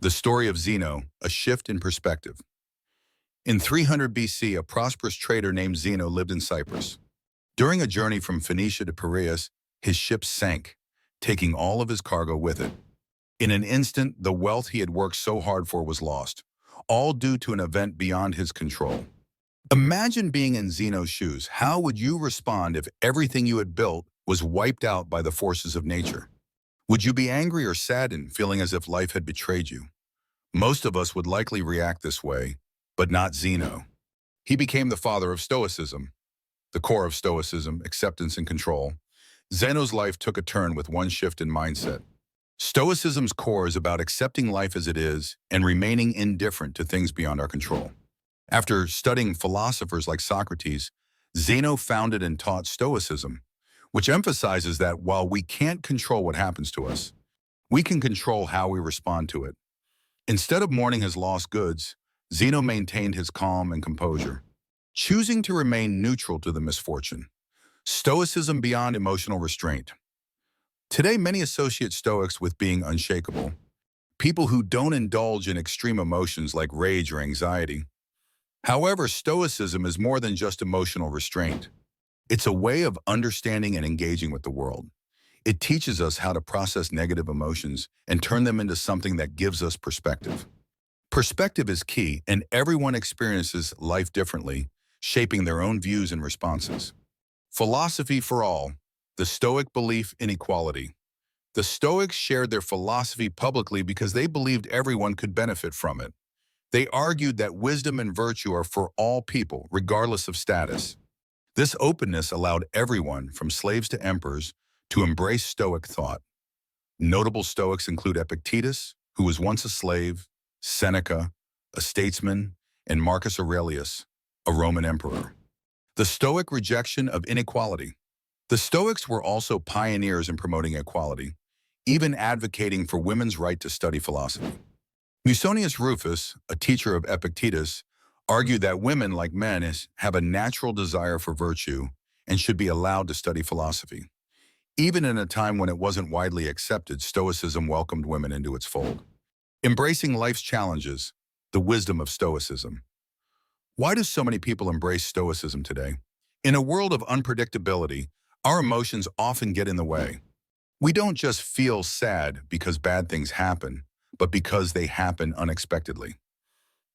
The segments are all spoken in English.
The story of Zeno, a shift in perspective. In 300 BC, a prosperous trader named Zeno lived in Cyprus. During a journey from Phoenicia to Piraeus, his ship sank, taking all of his cargo with it. In an instant, the wealth he had worked so hard for was lost, all due to an event beyond his control. Imagine being in Zeno's shoes. How would you respond if everything you had built was wiped out by the forces of nature? Would you be angry or saddened, feeling as if life had betrayed you? Most of us would likely react this way, but not Zeno. He became the father of Stoicism, the core of Stoicism, acceptance and control. Zeno's life took a turn with one shift in mindset. Stoicism's core is about accepting life as it is and remaining indifferent to things beyond our control. After studying philosophers like Socrates, Zeno founded and taught Stoicism, which emphasizes that while we can't control what happens to us, we can control how we respond to it. Instead of mourning his lost goods, Zeno maintained his calm and composure, choosing to remain neutral to the misfortune. Stoicism beyond emotional restraint. Today, many associate Stoics with being unshakable, people who don't indulge in extreme emotions like rage or anxiety. However, Stoicism is more than just emotional restraint. It's a way of understanding and engaging with the world. It teaches us how to process negative emotions and turn them into something that gives us perspective. Perspective is key, and everyone experiences life differently, shaping their own views and responses. Philosophy for all, the Stoic belief in equality. The Stoics shared their philosophy publicly because they believed everyone could benefit from it. They argued that wisdom and virtue are for all people, regardless of status. This openness allowed everyone, from slaves to emperors, to embrace Stoic thought. Notable Stoics include Epictetus, who was once a slave, Seneca, a statesman, and Marcus Aurelius, a Roman emperor. The Stoic rejection of inequality. The Stoics were also pioneers in promoting equality, even advocating for women's right to study philosophy. Musonius Rufus, a teacher of Epictetus, argued that women, like men, have a natural desire for virtue and should be allowed to study philosophy. Even in a time when it wasn't widely accepted, Stoicism welcomed women into its fold. Embracing life's challenges, the wisdom of Stoicism. Why do so many people embrace Stoicism today? In a world of unpredictability, our emotions often get in the way. We don't just feel sad because bad things happen, but because they happen unexpectedly.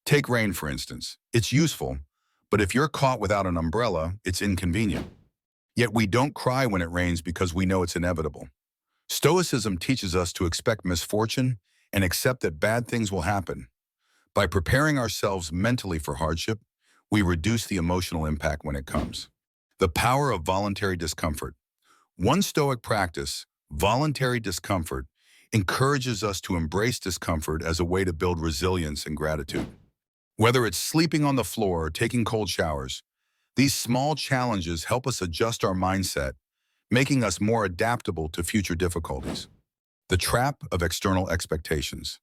Take rain, for instance. It's useful, but if you're caught without an umbrella, it's inconvenient. Yet we don't cry when it rains because we know it's inevitable. Stoicism teaches us to expect misfortune and accept that bad things will happen. By preparing ourselves mentally for hardship, we reduce the emotional impact when it comes. The power of voluntary discomfort. One Stoic practice, voluntary discomfort, encourages us to embrace discomfort as a way to build resilience and gratitude. Whether it's sleeping on the floor or taking cold showers, these small challenges help us adjust our mindset, making us more adaptable to future difficulties. The trap of external expectations.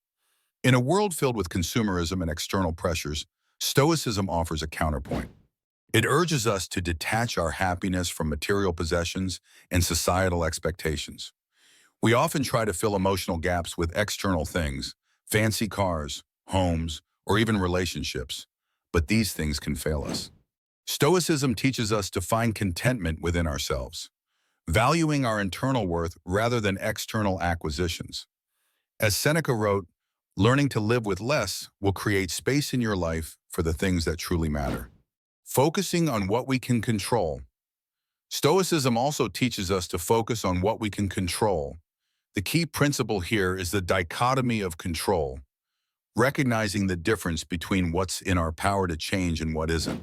In a world filled with consumerism and external pressures, Stoicism offers a counterpoint. It urges us to detach our happiness from material possessions and societal expectations. We often try to fill emotional gaps with external things, fancy cars, homes, or even relationships, but these things can fail us. Stoicism teaches us to find contentment within ourselves, valuing our internal worth rather than external acquisitions. As Seneca wrote, learning to live with less will create space in your life for the things that truly matter. Focusing on what we can control. Stoicism also teaches us to focus on what we can control. The key principle here is the dichotomy of control, recognizing the difference between what's in our power to change and what isn't.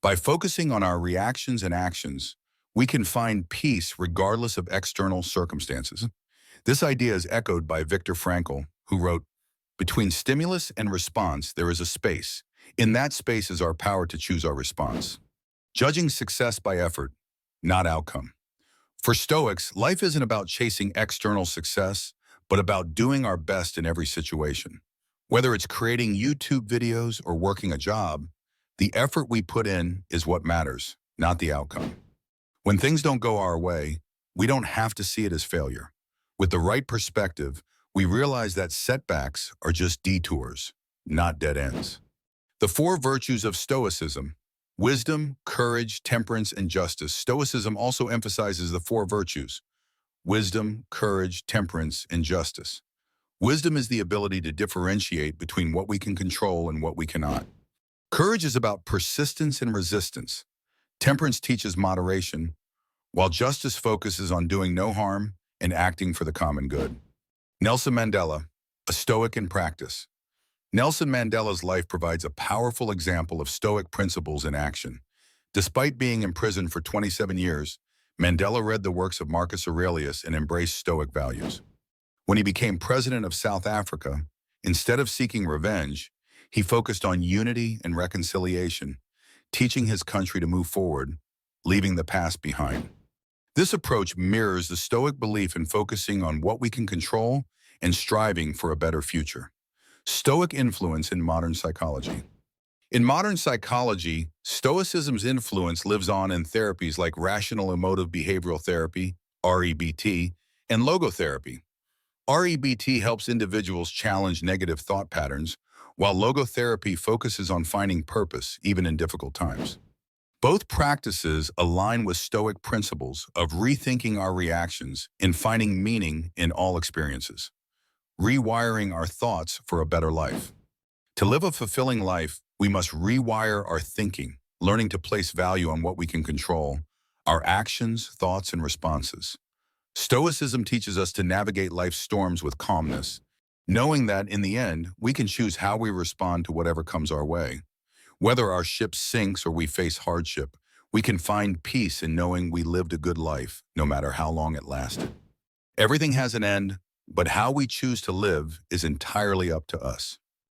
By focusing on our reactions and actions, we can find peace regardless of external circumstances. This idea is echoed by Viktor Frankl, who wrote, "Between stimulus and response, there is a space. In that space is our power to choose our response." Judging success by effort, not outcome. For Stoics, life isn't about chasing external success, but about doing our best in every situation. Whether it's creating YouTube videos or working a job, the effort we put in is what matters, not the outcome. When things don't go our way, we don't have to see it as failure. With the right perspective, we realize that setbacks are just detours, not dead ends. The four virtues of Stoicism: wisdom, courage, temperance, and justice. Stoicism also emphasizes the four virtues: wisdom, courage, temperance, and justice. Wisdom is the ability to differentiate between what we can control and what we cannot. Courage is about persistence and resistance. Temperance teaches moderation, while justice focuses on doing no harm and acting for the common good. Nelson Mandela, a Stoic in practice. Nelson Mandela's life provides a powerful example of Stoic principles in action. Despite being imprisoned for 27 years, Mandela read the works of Marcus Aurelius and embraced Stoic values. When he became president of South Africa, instead of seeking revenge, he focused on unity and reconciliation, teaching his country to move forward, leaving the past behind. This approach mirrors the Stoic belief in focusing on what we can control and striving for a better future. Stoic influence in modern psychology. In modern psychology, Stoicism's influence lives on in therapies like rational emotive behavioral therapy, REBT, and logotherapy. REBT helps individuals challenge negative thought patterns, while logotherapy focuses on finding purpose even in difficult times. Both practices align with Stoic principles of rethinking our reactions and finding meaning in all experiences, rewiring our thoughts for a better life. To live a fulfilling life, we must rewire our thinking, learning to place value on what we can control, our actions, thoughts, and responses. Stoicism teaches us to navigate life's storms with calmness, knowing that in the end, we can choose how we respond to whatever comes our way. Whether our ship sinks or we face hardship, we can find peace in knowing we lived a good life, no matter how long it lasted. Everything has an end, but how we choose to live is entirely up to us.